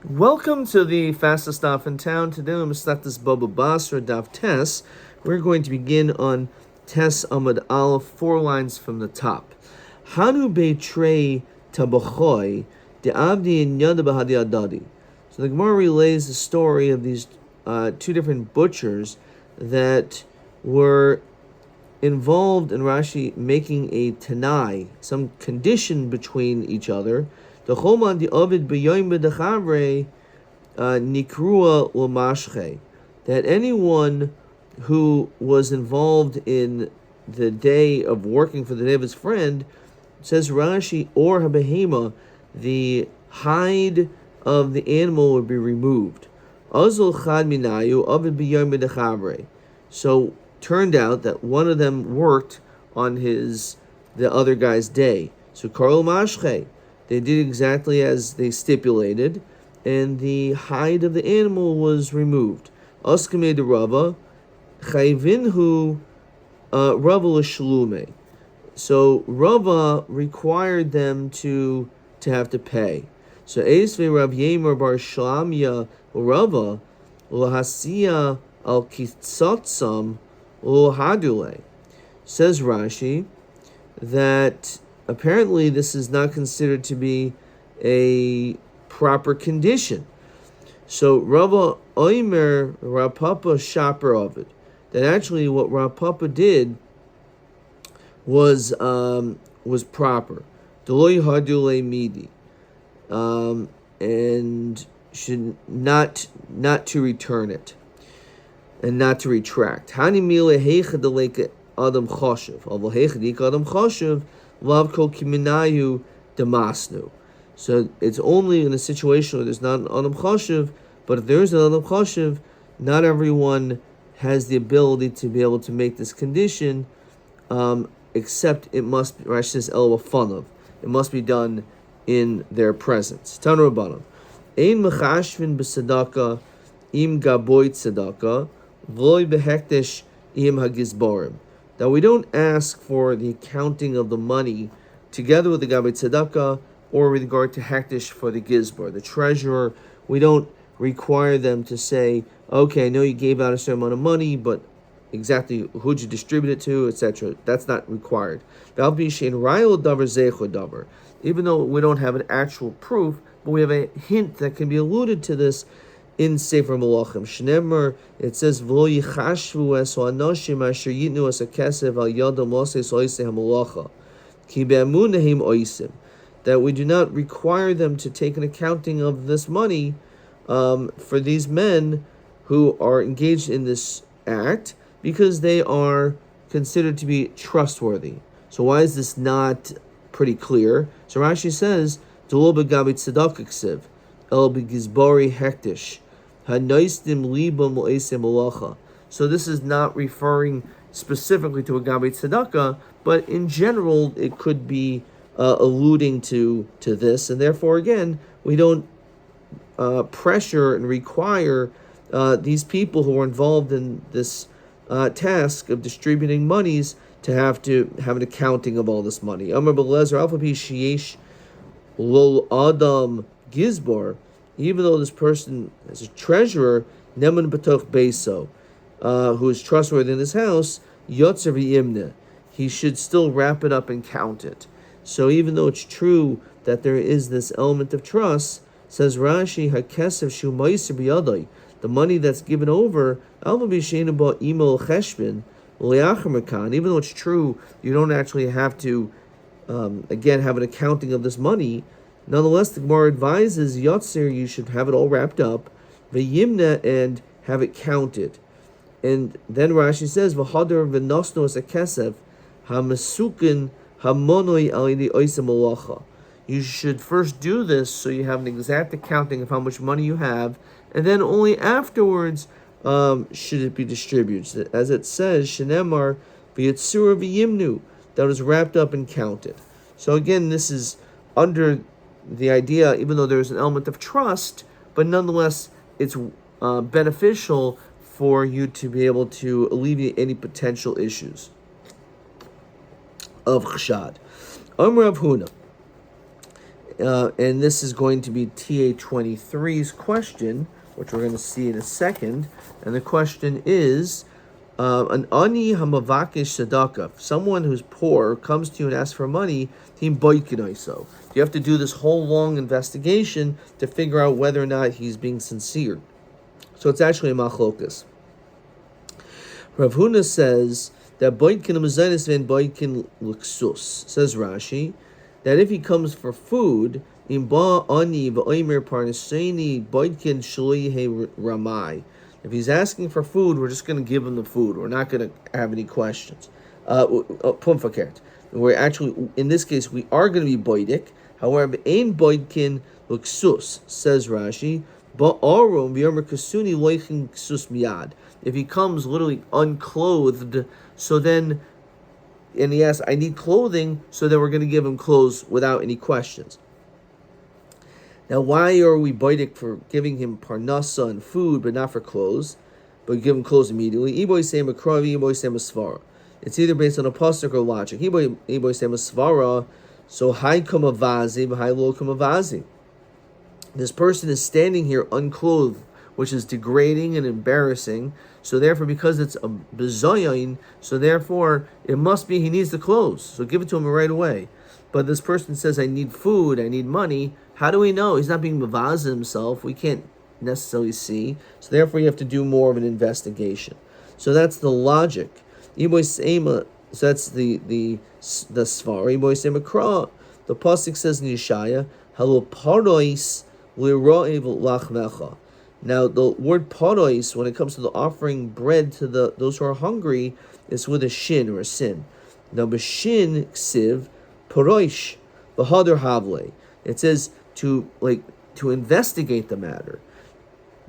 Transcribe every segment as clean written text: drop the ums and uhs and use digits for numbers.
Welcome to the fastest daf in town. Today I'm this Bava Batra daf Tes. We're going to begin on Tes Amud Aleph, 4 lines from the top. Hanu beitrei tabachoi de'avdi in yada b'hadi adadi. So the Gemara relays the story of these two different butchers that were involved in Rashi making a tanai, some condition between each other. The choman the ovid b'yoyim b'dechavre nikrua l'mashche, that anyone who was involved in the day of working for the day of his friend, says Rashi, or habehema, the hide of the animal would be removed. Azul chad minayu ovid b'yoyim b'dechavre. So turned out that one of them worked on the other guy's day. So karol mashche, they did exactly as they stipulated, and the hide of the animal was removed. Askame de Rava, chayvinhu Rava l'shlume. So Rava required them to have to pay. So Eisve Rav Yemer bar Shlamya Rava lahasiya al kitzatzam lohadule. Says Rashi that apparently this is not considered to be a proper condition. So Rava Oimer Rapapa Shaper of it, that actually what Rapapa did was proper. Deloy Hadule Midi, and should not to return it and not to retract. Hani mile heicha deleke adam choshev. Avol heicha dik adam choshev lav kol kiminayu demasnu. So it's only in a situation where there's not an adam choshev, but if there is an adam choshev, not everyone has the ability to be able to make this condition, except it must be, Rashi says, el wafanav. It must be done in their presence. Tanu Rabbanan. Ein mechashvin b'sadaka im gaboy tzedaka v'loy behekdesh im hagizborim. That we don't ask for the accounting of the money together with the gaboy tzedaka or with regard to hekdesh for the gizbor, the treasurer. We don't require them to say, okay, I know you gave out a certain amount of money, but exactly who'd you distribute it to, etc. That's not required. Even though we don't have an actual proof, but we have a hint that can be alluded to this in Sefer Malachim. Shnemer, it says, "V'lo yichashvu es ha'anoshim asher yitnu es hakesev al yadam loses oisei hamalacha, ki be'amunahim oisim," that we do not require them to take an accounting of this money for these men who are engaged in this act, because they are considered to be trustworthy. So why is this not pretty clear? So Rashi says, "Delo begabi tzedakah ksiv, el begizbari hektish, hanoistim libam lo'esem malacha." So this is not referring specifically to a gabi tzedakah, but in general it could be alluding to this, and therefore again we don't pressure and require these people who are involved in this task of distributing monies to have an accounting of all this money. Amar Belezer Alpha P Sheyesh Lo Adam Gizbar, even though this person is a treasurer, Neman Batoch Beso, who is trustworthy in his house, Yotzer V'Yimne, he should still wrap it up and count it. So even though it's true that there is this element of trust, says Rashi, Hakesev Shu Ma'aser B'Yadai, the money that's given over, even though it's true, you don't actually have to, again, have an accounting of this money. Nonetheless, the Gemara advises, Yotzer, you should have it all wrapped up, V'yimna, and have it counted. And then Rashi says, V'hadar v'nosnos akesef, ha'mesukin ha'monoi alidi oisem malacha. You should first do this so you have an exact accounting of how much money you have, and then only afterwards should it be distributed. As it says, Shenemar v'yitzura v'yimnu, that was wrapped up and counted. So again, this is under the idea, even though there's an element of trust, but nonetheless it's beneficial for you to be able to alleviate any potential issues of chshad. Amr Rav Huna. And this is going to be TA23's question, which we're going to see in a second. And the question is, an ani hamavakish sadaka. Someone who's poor comes to you and asks for money. Team boikinoiso. You have to do this whole long investigation to figure out whether or not he's being sincere. So it's actually a machlokas. Rav Huna says that boitkin amazainis and boitkin luxus. Says Rashi that if he comes for food, im ba ani v'oimer parnaseni boitkin shloi he ramai. If he's asking for food, we're just going to give him the food. We're not going to have any questions. Pumfakert. We're actually, in this case, we are going to be boidik. However, ein boidkin luxus, says Rashi, ba'arum v'yomer kasuni loichin ksus miyad. If he comes literally unclothed, so then, and he asks, I need clothing, so then we're going to give him clothes without any questions. Now, why are we boidik for giving him parnasa and food, but not for clothes? But give him clothes immediately. Iboy sema kravi, iboy sema svara. It's either based on a pasuk or logic. Iboy sema svara, so hai kamavazi, hai lo kamavazi. This person is standing here unclothed, which is degrading and embarrassing. So therefore, because it's a bezoyin, so therefore it must be he needs the clothes. So give it to him right away. But this person says, I need food, I need money. How do we know? He's not being mavaz himself. We can't necessarily see. So therefore, you have to do more of an investigation. So that's the logic. So that's the svar. The pasuk says in Yeshaya, "Halo parois liroev lachmecha." Now the word parois, when it comes to the offering bread to those who are hungry, is with a shin or a sin. Now b'shin ksiv paroish v'hader havle. It says to investigate the matter.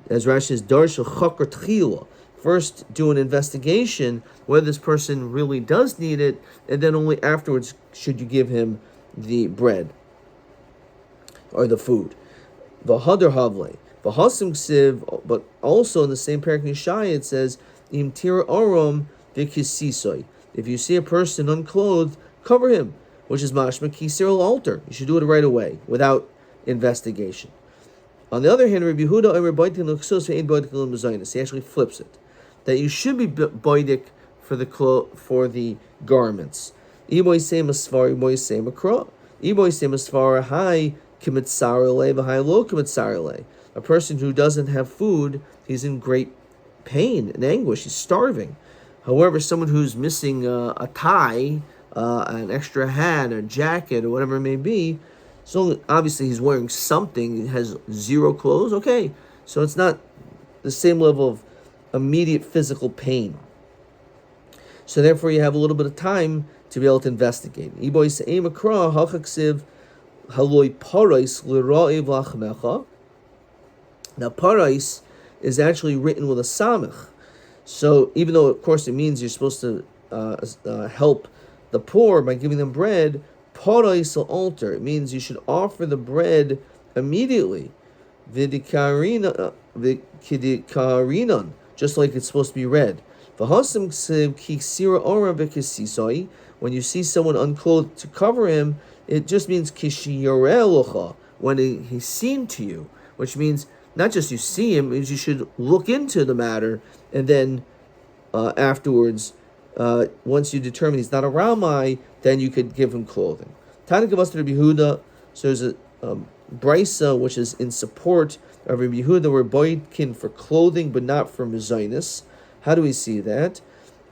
As Rashi says, Darsh chakar tchila. First, do an investigation whether this person really does need it, and then only afterwards should you give him the bread or the food. V'hader havle. V'hasim ksiv, but also in the same parak Yeshaya it says, Im tir arom v'kisisoy. If you see a person unclothed, cover him, which is mashma kisir altar. You should do it right away without investigation. On the other hand, Rabbi Yehuda he actually flips it, that you should be boidik for the garments. Iboy sema svar, iboy sema kra, iboy sema svar hai kimitzarele v'hai lo kimitzarele. A person who doesn't have food, he's in great pain and anguish. He's starving. However, someone who's missing a tie, an extra hat, a jacket, or whatever it may be, so obviously he's wearing something, he has zero clothes, okay. So it's not the same level of immediate physical pain. So therefore you have a little bit of time to be able to investigate. Now parais is actually written with a samech. So even though of course it means you're supposed to help the poor by giving them bread, parais altar, it means you should offer the bread immediately. Vidikarinan, just like it's supposed to be read. When you see someone unclothed to cover him, it just means when he's seen to you, which means not just you see him, means you should look into the matter, and then afterwards, once you determine he's not a Ramai, then you could give him clothing. Tana Gavas to Rabbi Yehuda, so there's a brisa which is in support of Rabbi Yehuda, where boidkin for clothing but not for mezainis. How do we see that?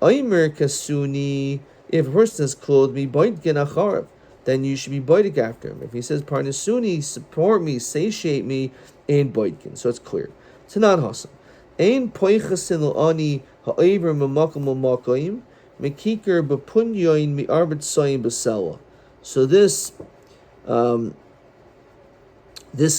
Aimer kasuni, if a person has clothed me, boidkin acharav, then you should be boidik after him. If he says parnasuni, support me, satiate me, ain boidkin. So it's clear. Tanan hasan. Ain poichasin ani ha'aver mamakim mamakim, mekikar b'punyoin mi'arbet soyin b'sela. So this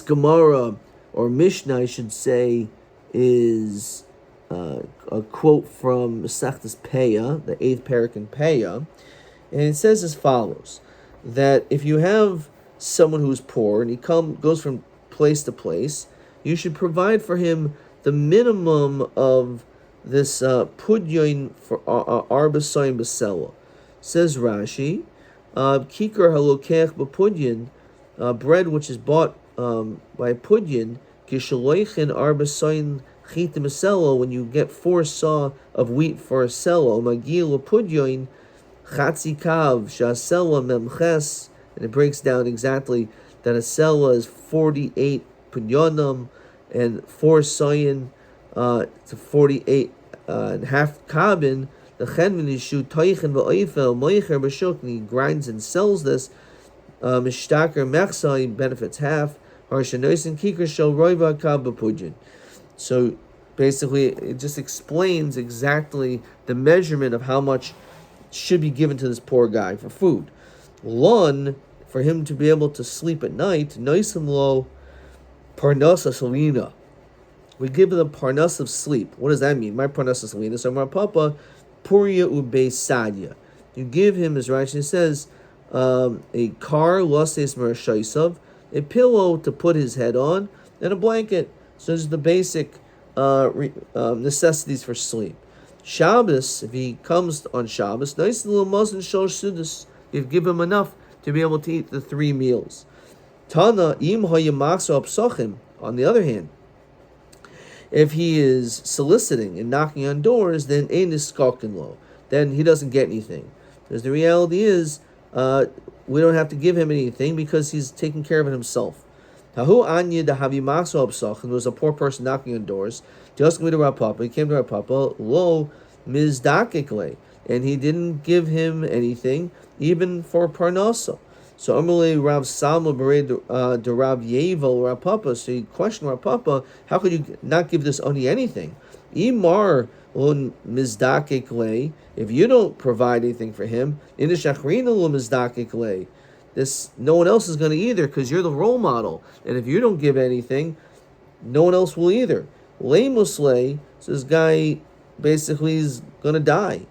Gemara, or Mishnah, I should say, is a quote from Masechtas Peah, the 8th parak in Peah, and it says as follows, that if you have someone who's poor and he goes from place to place, you should provide for him the minimum of this pudyoin for arba basela. Says Rashi, Kikar halokech b'pudyin bread which is bought by pudyin, kishaloichin arbasoin chitim selo, when you get 4 saw of wheat for a selo, magil pudyin chatzi kav shasela memches, and it breaks down exactly that a sela is 48 punyonim, and 4 sayin to 48 and half kabin. The chenmin ishu toichen v'oifel moicher b'shuk, and he grinds and sells this. Mishtaker mechsa, benefits half. Harshanoisin kikar shel roiva kab b'pudyin. So basically, it just explains exactly the measurement of how much should be given to this poor guy for food. One, for him to be able to sleep at night, noisim lo parnasa salina. We give him the parnas of sleep. What does that mean? My parnas salina. So my papa, puria ube sadya. You give him, as Rashi says, a car loses merashaisav, a pillow to put his head on, and a blanket. So those are the basic necessities for sleep. Shabbos, if he comes on Shabbos, nice little muzzin shor sudas, you give him enough to be able to eat the 3 meals. Tana im hayamakso apsochim. On the other hand, if he is soliciting and knocking on doors, then ein iskakin lo, then he doesn't get anything. Because the reality is, we don't have to give him anything because he's taking care of it himself. Hahu anya da havimakso apsochim. There was a poor person knocking on doors. Just came to Rav Papa. He came to Rav Papa, lo mizdakikle, and he didn't give him anything, even for parnasa. So Amalei Rav Salma Bered de Rav Yevel Rav Papa. So he questioned Rav Papa, how could you not give this oni anything? Imar on mizdakikle, if you don't provide anything for him, in the shachrina lo mizdakikle, this no one else is going to either, because you're the role model, and if you don't give anything, no one else will either. Leimusle, so this guy basically is going to die.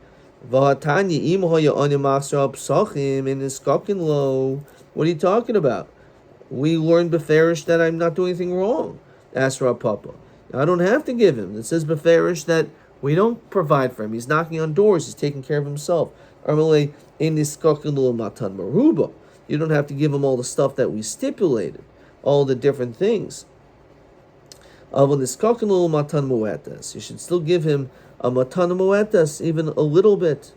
Vahatanya im hoya animasra psachim in his lo. What are you talking about? We learned beferish that I'm not doing anything wrong. Asked Rav Papa. I don't have to give him. It says beferish that we don't provide for him. He's knocking on doors. He's taking care of himself. Armale in his matan maruba. You don't have to give him all the stuff that we stipulated, all the different things. You should still give him a matan muetas, even a little bit.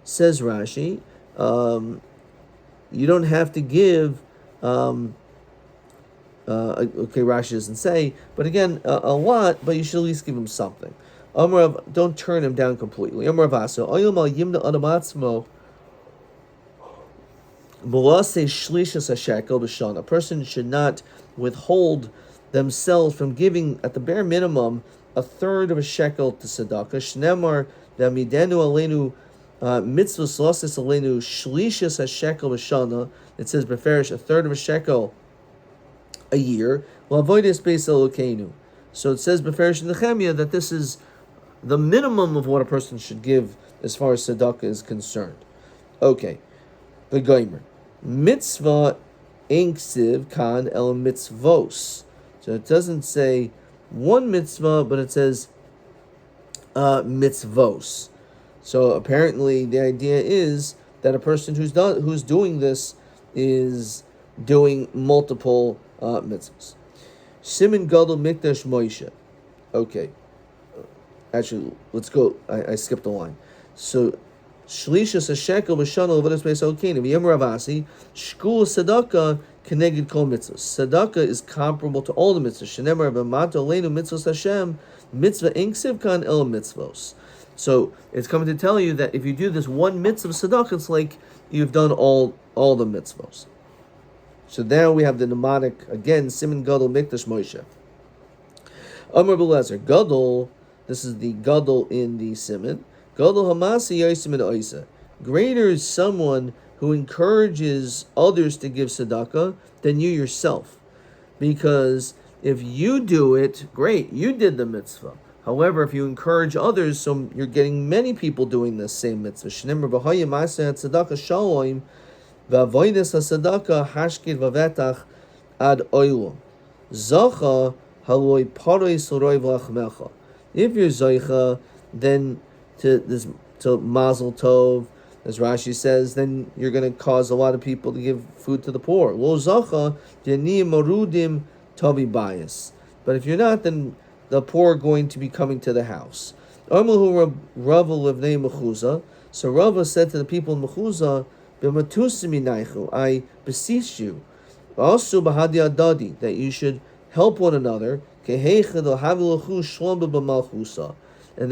Says Rashi, you don't have to give. Okay, Rashi doesn't say, but again, a lot. But you should at least give him something. Don't turn him down completely. A person should not withhold themselves from giving, at the bare minimum, 1/3 of a shekel to tzedakah. Shnemar v'amidenu aleinu mitzvos losis aleinu shlishas hashekel b'shana. It says beferish 1/3 of a shekel a year. L'avodas beis Elokeinu. So it says beferish in Nehemiah that this is the minimum of what a person should give as far as tzedakah is concerned. Okay, the gomer mitzvah inksiv kan el mitzvos. So it doesn't say one mitzvah, but it says mitzvos. So apparently the idea is that a person who's doing this is doing multiple mitzvahs. Siman Gadol Mikdash Moshe. Okay. Actually, let's go. I skipped a line. So Shlishas Hashekel B'Shana L'Avodas Beis Elokeinu V'Yom Ravasi Shkul Tzedakah Keneged Kol Mitzvahs. Tzedakah is comparable to all the mitzvahs. Shenemar V'Mato Leinu Mitzvos Hashem Mitzvah Inksiv Kan El Mitzvos. So it's coming to tell you that if you do this one mitzvah tzedakah, it's like you've done all the mitzvahs. So now we have the mnemonic again. Siman Gadol Mikdash Moshe. Amar Belezer Gadol. This is the Gadol in the Siman. Gadol Hamasi Yosim and Oisa. Greater is someone who encourages others to give tzedakah than you yourself. Because if you do it, great, you did the mitzvah. However, if you encourage others, so you're getting many people doing this same mitzvah. Shneimar b'hayim ma'aseh tzedakah shalom v'avodas hatzedakah hashkid v'vetach ad oilum zacha haloi paroi soroi v'lachmecha. If you're zaycha, then to mazel tov, As Rashi says, then you're going to cause a lot of people to give food to the poor. Lo zacha marudim tavi bias. But if you're not, then the poor are going to be coming to the house. So Rava said to the people in Mechuzah, I beseech you, also bahadi adadi, that you should help one another, and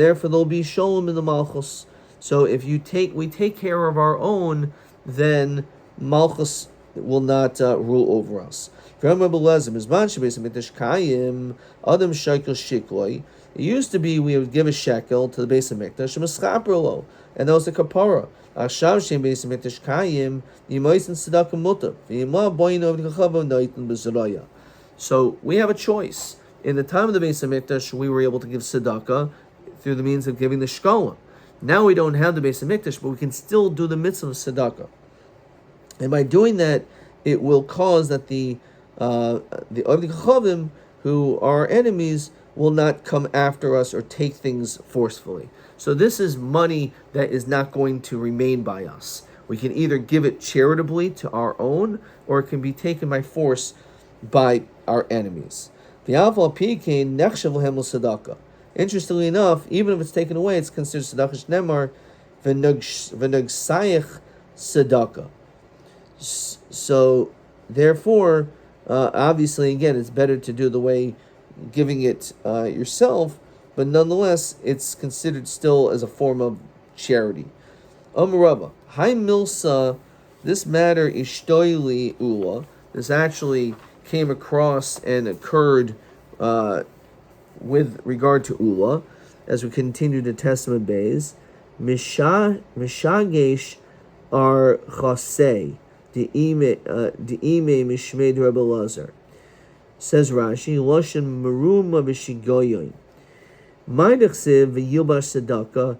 therefore there'll be shalom in the malchus. So if we take care of our own, then malchus will not rule over us. It used to be we would give a shekel to the base of mikdash and that was the kapara. So we have a choice. In the time of the base of mikdash, we were able to give tzedakah through the means of giving the shkolim. Now we don't have the base of mikdash, but we can still do the mitzvah of tzedakah. And by doing that, it will cause that the Chachavim, who are enemies, will not come after us or take things forcefully. So this is money that is not going to remain by us. We can either give it charitably to our own, or it can be taken by force by our enemies. Interestingly enough, even if it's taken away, it's considered tzedakah shnemar v'nug tzedakah. So, therefore, obviously, again, it's better to do the way giving it yourself, but nonetheless, it's considered still as a form of charity. Rabbi, Hi Milsa, this matter ishtoili ula. This actually came across and occurred with regard to ula, as we continue to Testament Bays. Mishagesh ar chasei de'ime mishmed Rebbe Lazar. Says Rashi, Loshen meruma v'shigoyoin. Ma'idachsev v'yilbash tzedakah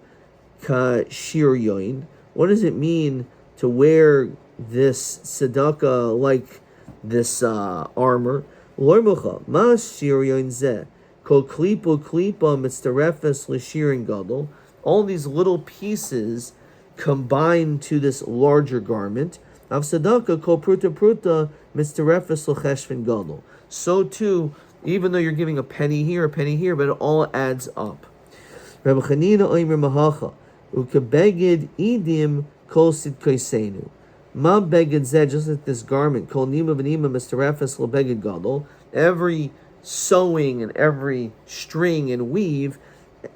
ka shir yoin. What does it mean to wear this tzedakah like this armor? Lormucha ma shir yoin zeh kol klipa mitzterefes l'shirin gadol. All these little pieces combine to this larger garment. Av tzedakah kol pruta mitzterefes l'cheshvin gadol. So too, even though you're giving a penny here, but it all adds up. Rabbi Chanina oimer mahacha ukebeged idim kol sidkaisenu. Ma beged zeh, just like this garment, kol nima v'nima misterefes lebeged gadol. Every sewing and every string and weave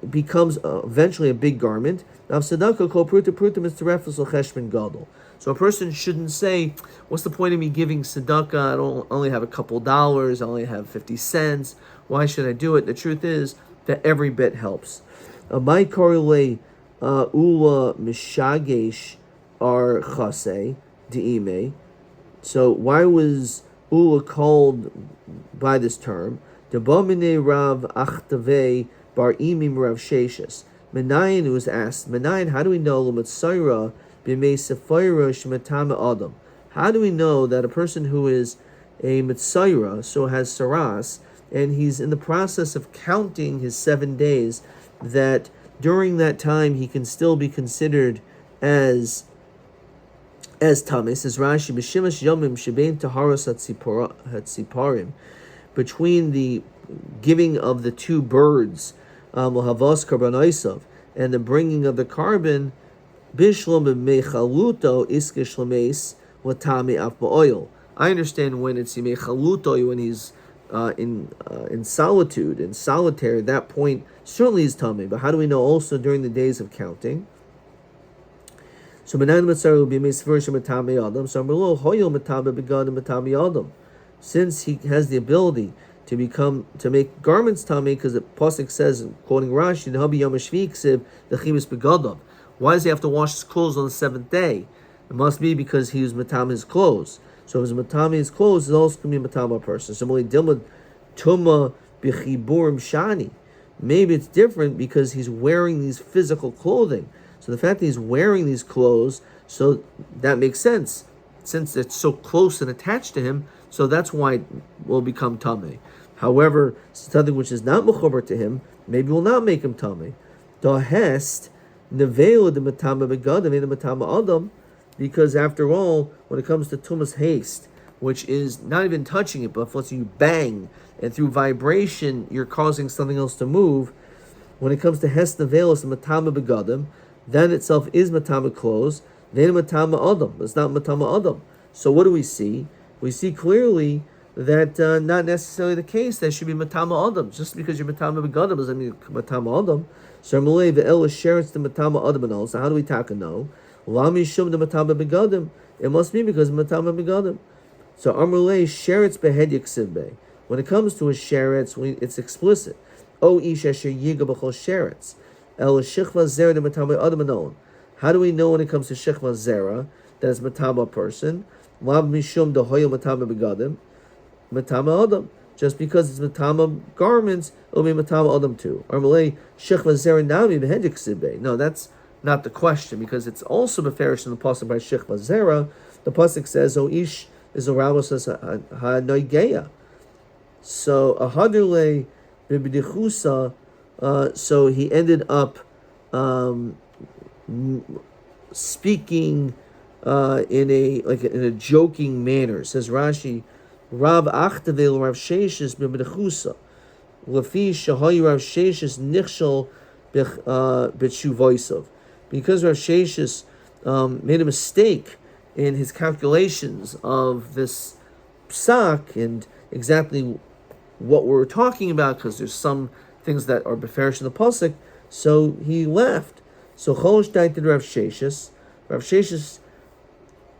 becomes eventually a big garment. Av tzedakah kol pruta misterefes l'cheshvin gadol. So a person shouldn't say, what's the point of me giving tzedakah? I only have a couple dollars. I only have 50 cents. Why should I do it? The truth is that every bit helps. My korele ula mishagesh ar chase deime. So why was ula called by this term? Debamine rav achtave bar imim rav sheshes. Menayin was asked, Menayin, how do we know l'matzayra how do we know that a person who is a mitzayra, so has saras, and he's in the process of counting his 7 days, that during that time he can still be considered as tamis, as Rashi, b'shimash yomim shebein taharas hatziparim, between the giving of the two birds, havas karban oisav, and the bringing of the carbon, Bishlom mechaluto iskish lames watami af ba'oil. I understand when it's mechaluto, when he's in solitude, in solitary. At that point, certainly he's tummy. But how do we know also during the days of counting? So menan mitzar will be meisvershim matami adam. So amrlo hoyel matami begadim matami adam. Since he has the ability to make garments tummy, because the pasuk says, quoting Rashi, "Habi yom shviksiv lechimis begadim." Why does he have to wash his clothes on the 7th day? It must be because he was matam his clothes. So if he's matam his clothes, it's also going to be matam a person. Similarly, dilma tuma b'chiburim shani. Maybe it's different because he's wearing these physical clothing. So the fact that he's wearing these clothes, so that makes sense. Since it's so close and attached to him, so that's why it will become tameh. However, something which is not mechuber to him, maybe will not make him tameh. The hest Nevela the matama begadim in the matama adam, because after all, when it comes to tumas haste, which is not even touching it, but let's you bang, and through vibration you're causing something else to move. When it comes to hes nevelos the matama begadim, that itself is matama clothes. Then matama adam, it's not matama adam. So what do we see? We see clearly that not necessarily the case that should be matama adam. Just because you're matama begadim doesn't mean matama adam. So Malay the el sherets the matama adam and all. So how do we taka know? Lami shum the matama begadim. It must be because of matama begadim. So Amrulay sherets behed yiksivbe. When it comes to a sherets, it's explicit. O ish asher yiga b'chol sherets. El shichva zera the matama adam and all. How do we know when it comes to shichva zera that it's matama person? Lab mishum the hoya matama begadim. Matama adam. Just because it's matama garments, it'll be matama adam too. Armalei shechva zera nami behedik sibbe. No, that's not the question, because it's also beferish in the pasuk by shechva zera. The pasuk says, "O ish is a rabos ha noigeya." So a hadule bibidichusa. So he ended up speaking in a joking manner. Says Rashi. Rav Achtavel Rav Sheshes b'Medechusa, Lefi Shahayi Rav Sheshes Nichshel b'Tshuvoisav, because Rav Sheshes made a mistake in his calculations of this psak and exactly what we're talking about, because there's some things that are beferish in the pasuk, so he left. So Cholosh did Rav Sheshes. Rav Sheshes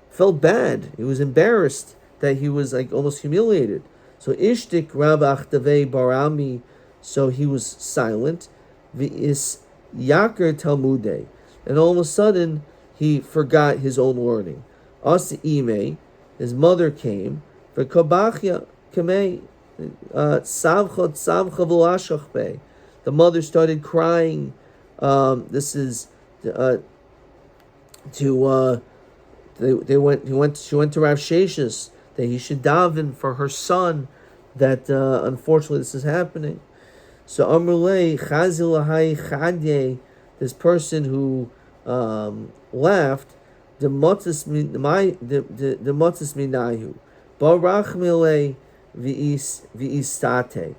felt bad. He was embarrassed that he was like almost humiliated. So Ishtik Rav Achtave Barami, so he was silent. V'is Yaker Talmude, and all of a sudden he forgot his own learning. As Ime, his mother came. V'kabachya Kamei Savchot Savcha V'lashachbe. The mother started crying. This is she went to Rav Sheshes that he should daven for her son, that unfortunately this is happening. So Amrulay Chazil Lahai Chadye, this person who laughed, the motzis minahu, barachmile v'istate.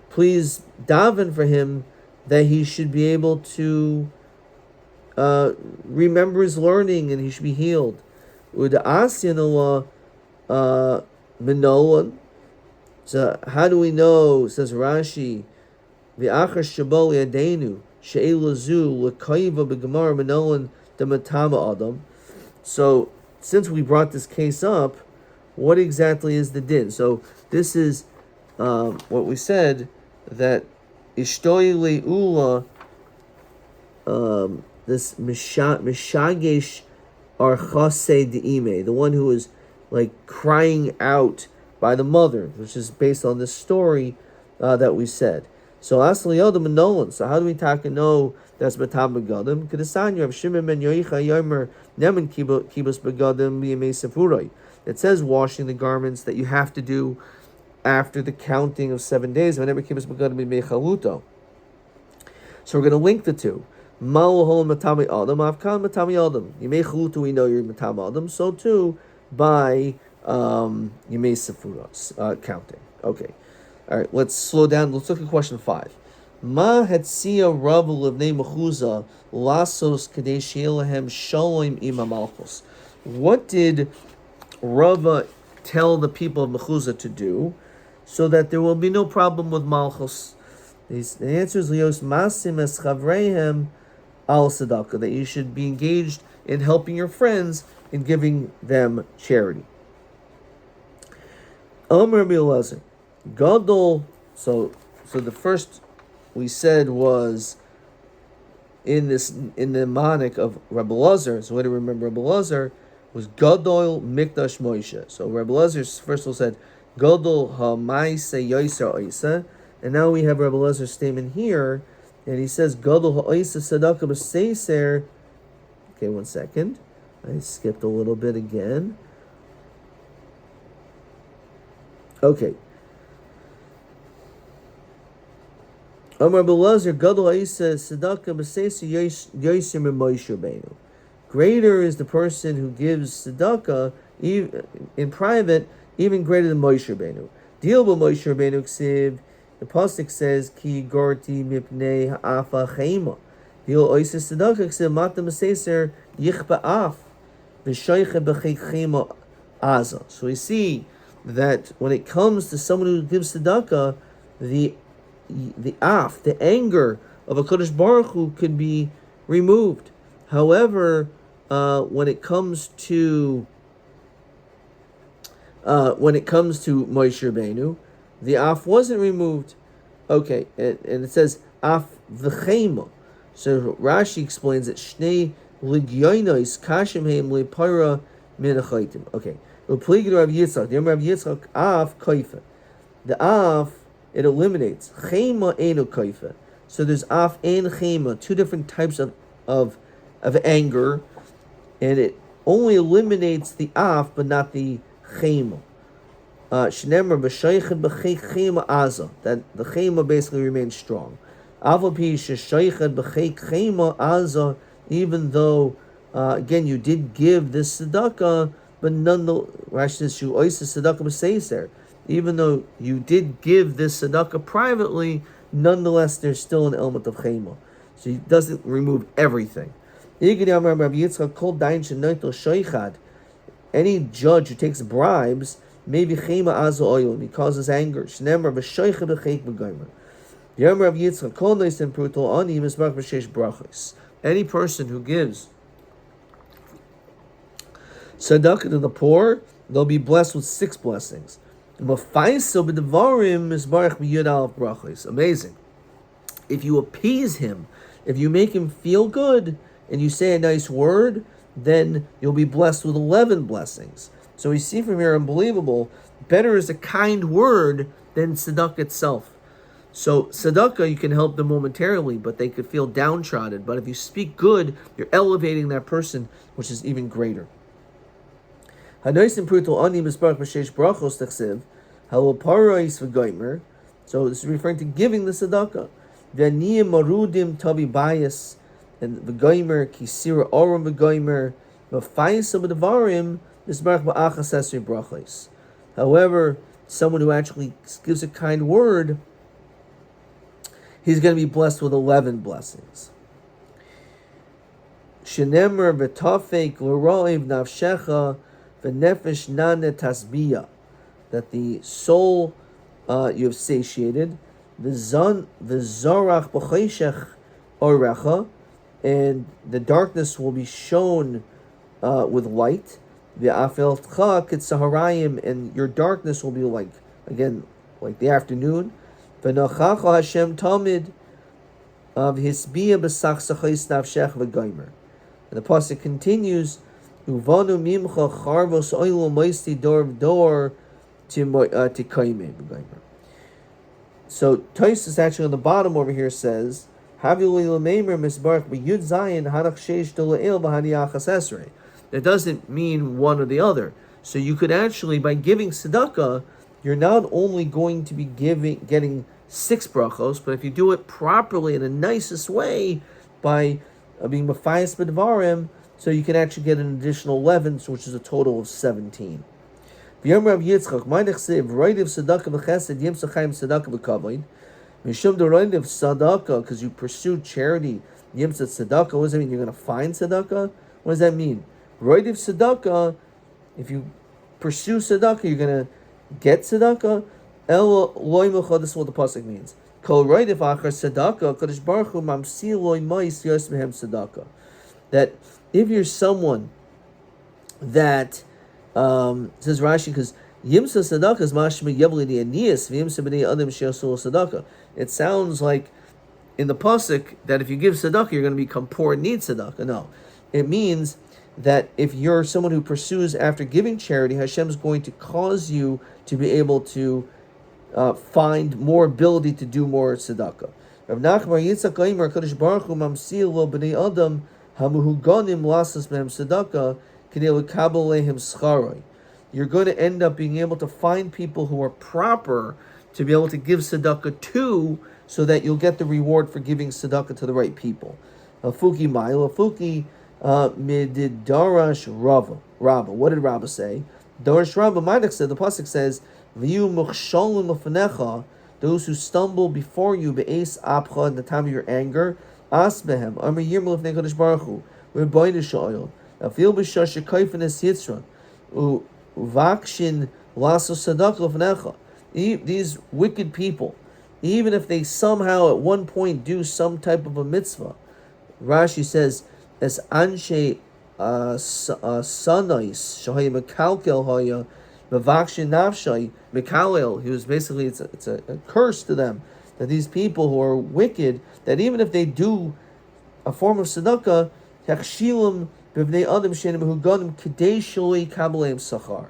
Please daven for him that he should be able to remember his learning and he should be healed. Udasyanullah Minolan. So how do we know? Says Rashi, V'achar Shabol Yadenu She'elazu L'Kaiva B'Gemar Minolan Dematama Adam. So since we brought this case up, what exactly is the din? So this is what we said, that Ishtoi Le'ula, this Mishagesh Archase De'ime, the one who is like crying out by the mother, which is based on this story that we said. So Asliyodim and Nolan. So how do we know that's Matam Begadim? Kedasanya of Shimon ben Yoicha Yomer Neman Kibus Begadim B'Yemei Sefurai. It says washing the garments that you have to do after the counting of 7 days. Whenever Kibus Begadim B'Yemei Chaluto. So we're going to link the two. Malahol Matami Adam, Avkan Matami Adam. Yemei Chaluto, we know you're Matami Adam. So too by Yemei Sefuros counting. Okay. All right, let's slow down. Let's look at question 5. Ma Hetsia Rav Levnei Mechuza Lasos Kadei She'elahem Shalom Ima Malchus. What did Rava tell the people of Mechuza to do so that there will be no problem with Malchus? The answer is Lios Masim Es Chavreihem Al Sadaka, that you should be engaged in helping your friends in giving them charity. Amr Rabbi Elazar. Gadol, so the first we said was in the mnemonic of Rabbi Elazar. So what do we remember? Rabbi Elazar was Gadol Mikdash Moshe. So Rabbi Elazar first of all said Gadol HaMaise Yoser Oisa, and now we have Rabbi Elazar's statement here, and he says Gadol HaOisa Sadaka B'Seiser. Okay, 1 second. I skipped a little bit again. Okay. Amar Belazer Gadol Isa Tzedakah B'Seisa Yosim Moshe Rabbeinu. Greater is the person who gives tzedakah in private, even greater than Moshe Rabbeinu. Deal with Moshe Rabbeinu ksiv. The pasuk says ki gorti mipnei ha'afa chema. Deal oises tzedakah ksiv matam b'seiser yichba af v'shoiche b'chema aza. So we see that when it comes to someone who gives tzedakah, the anger of a Kodesh Baruch Hu could be removed. However, when it comes to Moshe Rabbeinu, the af wasn't removed. Okay, and it says af v'chema. So Rashi explains that shnei ligyonos kashim heim lepara min achaytim. Okay, upligid Rav Yitzchak. The Rav Yitzchak af kaifa. The af, it eliminates chema eno kaifa. So there's af and chema, two different types of anger, and it only eliminates the af but not the chema. Shnemer b'shayched b'chema aza, that the chema basically remains strong. Avapi shayched b'chema aza, even though again you did give this tzedakah, but nonetheless, Rashi says you oises tzedakah b'seiser. Even though you did give this tzedakah privately, nonetheless there's still an element of chema. So it doesn't remove everything. Any judge who takes bribes, maybe chema azo oil, and he causes anger. Shnemer b'shoicha b'cheik b'gomer. Yom Rav Yitzchak kol noisen pruto ani misbach b'sheish brachos. Any person who gives tzedakah to the poor, they'll be blessed with 6 blessings. Amazing. If you appease him, if you make him feel good, and you say a nice word, then you'll be blessed with 11 blessings. So we see from here, unbelievable, better is a kind word than tzedakah itself. So tzedakah, you can help them momentarily, but they could feel downtrodden. But if you speak good, you're elevating that person, which is even greater. So this is referring to giving the tzedakah. And v'goymer kisira orim v'goymer v'fayis b'devarim misbarach ba'achas esrei brachos. However, someone who actually gives a kind word, he's going to be blessed with 11 blessings. Shenemer v'tafek l'roiv nafshecha v'nefesh nane tasbiya, that the soul you have satiated, v'zorach b'choshech orecha, and the darkness will be shown with light. V'afeltcha kitzaharayim, and your darkness will be like the afternoon. V'nochacha Hashem tamid v'hisbiya b'sach sachais nafshech v'goymer. And the pasuk continues, Uvanu mimcha charvos oilu moisti dor v'dor tikaime v'goymer. So Tosfos actually on the bottom over here says, that doesn't mean one or the other. So you could actually, by giving tzedakah, you're not only going to be getting 6 brachos, but if you do it properly in the nicest way, by being mafayis b'dvarim, so you can actually get an additional 11, which is a total of 17. V'yom Rav Yitzchak, ma'nechsev roidiv tzedakah v'chesed yim sachayim tzedakah v'kavod. Mishum d'roidiv tzedakah, because you pursue charity. Yim tzedakah. What does that mean? You're going to find tzedakah? What does that mean? Roidiv tzedakah. If you pursue tzedakah, you're going to get tzedakah. El loy mecha. This is what the pasuk means. Kol roidiv achar tzedakah. Kadosh Baruch Hu mamsi loy mais yos mehem tzedakah. That if you're someone that says Rashi, because Yimsa Sadaka is mashma yavli aniyas v'yimsa b'nei adam she'asul Sadaka. It sounds like in the pasuk that if you give Sadaka, you're going to become poor and need Sadaka. No, it means that if you're someone who pursues after giving charity, Hashem is going to cause you to be able to find more ability to do more Sadaka. Rav Nachman Yitzchak Aimer Kadosh Baruch Hu mamsil lo b'nei adam hamuhu ganim lasas mehem Sadaka. You're going to end up being able to find people who are proper to be able to give tzedakah to, so that you'll get the reward for giving tzedakah to the right people. Afuki ma'il, afuki mididarash Rava. What did Rabbi say? Darash Rava, Ma'adik said, the pasuk says, V'yu muchshalim lefanecha, those who stumble before you, be'es apcha, in the time of your anger, as behem, amar yirma lefnei kadosh baruch hu, v'boyin sha'oil, afil b'shah shekayfen es yitzran, uvakshin laso tzedakah lefnecha. These wicked people, even if they somehow at one point do some type of a mitzvah, Rashi says, as anshe sanais shahaya mekalkel haya mevakshin nafshay mekalel. He was basically, it's a curse to them that these people who are wicked, that even if they do a form of tzedakah, yakshilim b'vnei adam shenim hugadim k'dei shaloi kabaleim sachar.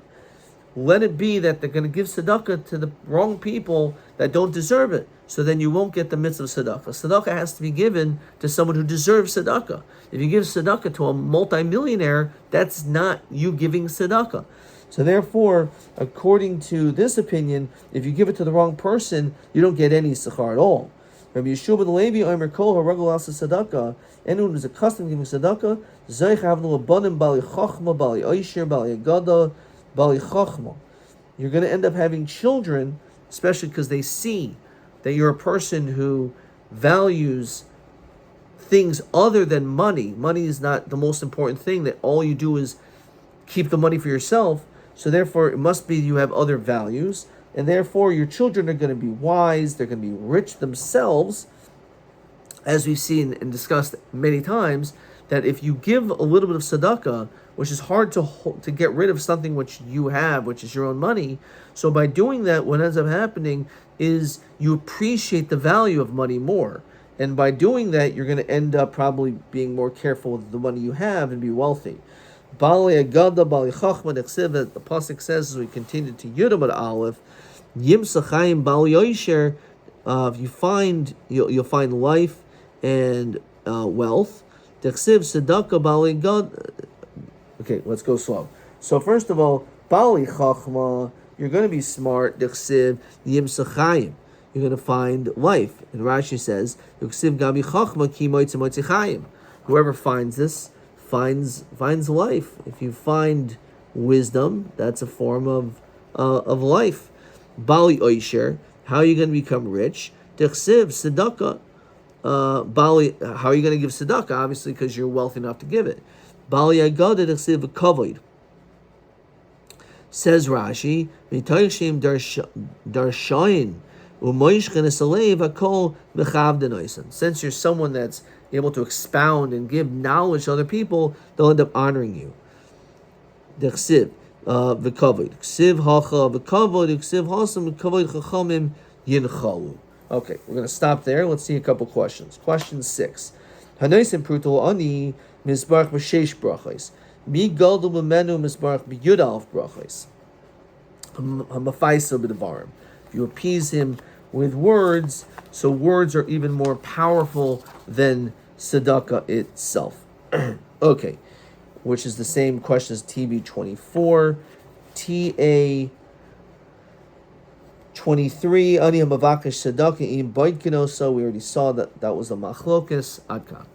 Let it be that they're going to give tzedakah to the wrong people that don't deserve it. So then you won't get the mitzvah of tzedakah. Tzedakah has to be given to someone who deserves tzedakah. If you give tzedakah to a multimillionaire, that's not you giving tzedakah. So therefore, according to this opinion, if you give it to the wrong person, you don't get any sechar at all. Rabbi Yeshua ben Levi, Omer Kol HaRagul Asa Tzedakah, anyone who's accustomed to giving tzedakah, Zoich Havnu Labanim Bali Chachma, Bali Oisher, Bali Agada, Bali Chachma. You're going to end up having children, especially because they see that you're a person who values things other than money. Money is not the most important thing, that all you do is keep the money for yourself. So therefore, it must be you have other values. And therefore, your children are going to be wise. They're going to be rich themselves. As we've seen and discussed many times, that if you give a little bit of tzedakah, which is hard to get rid of something which you have, which is your own money. So by doing that, what ends up happening is you appreciate the value of money more. And by doing that, you're going to end up probably being more careful with the money you have and be wealthy. Bali Agada, Bali Chachma, the pasuk says as we continue to Yudam at Aleph, Yim Sachayim Bali Yoisher, if you find, you'll find life and wealth. Dechsiv Tzedakah Bali Agada. Okay, let's go slow. So first of all, Bali Chachma, you're going to be smart. Dechsiv Yim Sachayim, you're going to find life. And Rashi says, Dechsiv Gabi Chachma Ki Moitze Moitze Chayim. Whoever finds this finds life. If you find wisdom, that's a form of life. Bali Oisher, how are you going to become rich? Dechsiv Tzedakah. Bali, how are you going to give tzedakah? Obviously, because you're wealthy enough to give it. Bali Agada Dechsiv Kavod. Says Rashi, Mitoyshim Darshayin Umoishchen Esalev Akol Mechavdenoisen. Since you're someone that's able to expound and give knowledge to other people, they'll end up honoring you. Dechsiv V'Kavod. Ksiv Hacha V'Kavod. Ksiv Hasam V'Kavod Chachamim Yinchalu. Okay, we're going to stop there. Let's see a couple questions. Question 6. Hanoisim Prutul Ani Mizbarach B'Sheish Brachos. Mi Gadol B'Menu Mizbarach B'Yud Alef Brachos. Hamafaiso B'Devarim. You appease him with words, so words are even more powerful than tzedakah itself. Okay, which is the same question as TB 24. TA 23, Ani Hamavakesh Tzedakah Im Boitkino. So we already saw that was a machlokas. Adkan.